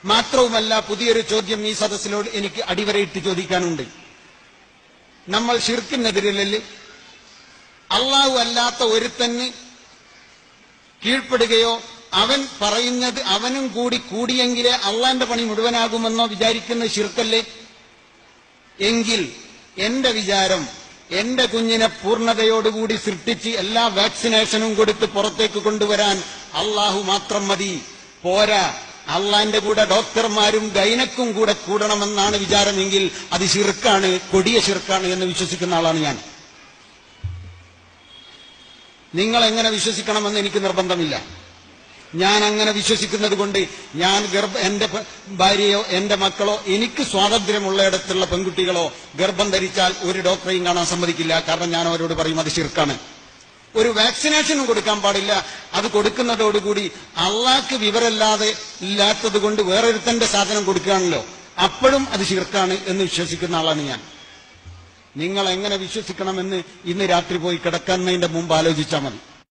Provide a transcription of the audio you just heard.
മാത്രവുമല്ല, പുതിയൊരു ചോദ്യം ഈ സദസ്സിലോട് എനിക്ക് അടിവരയിട്ട് ചോദിക്കാനുണ്ട്. നമ്മൾ ശിർക്കിനെതിരല്ലേ? അള്ളാഹു അല്ലാത്ത ഒരുത്തന് കീഴ്പ്പെടുകയോ അവൻ പറയുന്നത് അവനും കൂടി കൂടിയെങ്കിലേ അള്ളാന്റെ പണി മുഴുവനാകുമെന്നോ വിചാരിക്കുന്ന ശിർക്കല്ലേ? എങ്കിൽ എന്റെ വിചാരം, എന്റെ കുഞ്ഞിനെ പൂർണ്ണതയോടുകൂടി സൃഷ്ടിച്ച് എല്ലാ വാക്സിനേഷനും കൊടുത്ത് പുറത്തേക്ക് കൊണ്ടുവരാൻ അള്ളാഹു മാത്രം മതി. പോരാ, അള്ളാന്റെ കൂടെ ഡോക്ടർമാരും ഗൈനക്കും കൂടെ കൂടണമെന്നാണ് വിചാരമെങ്കിൽ അത് ശിർക്കാണ്, കൊടിയ ശിർക്കാണ് എന്ന് വിശ്വസിക്കുന്ന ആളാണ് ഞാൻ. നിങ്ങൾ എങ്ങനെ വിശ്വസിക്കണമെന്ന് എനിക്ക് നിർബന്ധമില്ല. ഞാൻ അങ്ങനെ വിശ്വസിക്കുന്നത് കൊണ്ട് ഞാൻ എന്റെ ഭാര്യയോ എന്റെ മക്കളോ എനിക്ക് സ്വാതന്ത്ര്യമുള്ളയിടത്തുള്ള പെൺകുട്ടികളോ ഗർഭം ധരിച്ചാൽ ഒരു ഡോക്ടറെയും കാണാൻ സമ്മതിക്കില്ല. കാരണം ഞാൻ അവരോട് പറയും അത് ശിർക്കാണ്. ഒരു വാക്സിനേഷനും കൊടുക്കാൻ പാടില്ല. അത് കൊടുക്കുന്നതോടുകൂടി അള്ളാഹ്ക്ക് വിവരമില്ലാതെ ഇല്ലാത്തത് കൊണ്ട് വേറൊരുത്തന്റെ സാധനം കൊടുക്കുകയാണല്ലോ, അപ്പോഴും അത് ശിർക്കാണ് എന്ന് വിശ്വസിക്കുന്ന ആളാണ് ഞാൻ. നിങ്ങൾ എങ്ങനെ വിശ്വസിക്കണമെന്ന് ഇന്ന് രാത്രി പോയി കിടക്കുന്നതിന്റെ മുമ്പ് ആലോചിച്ചാൽ മതി.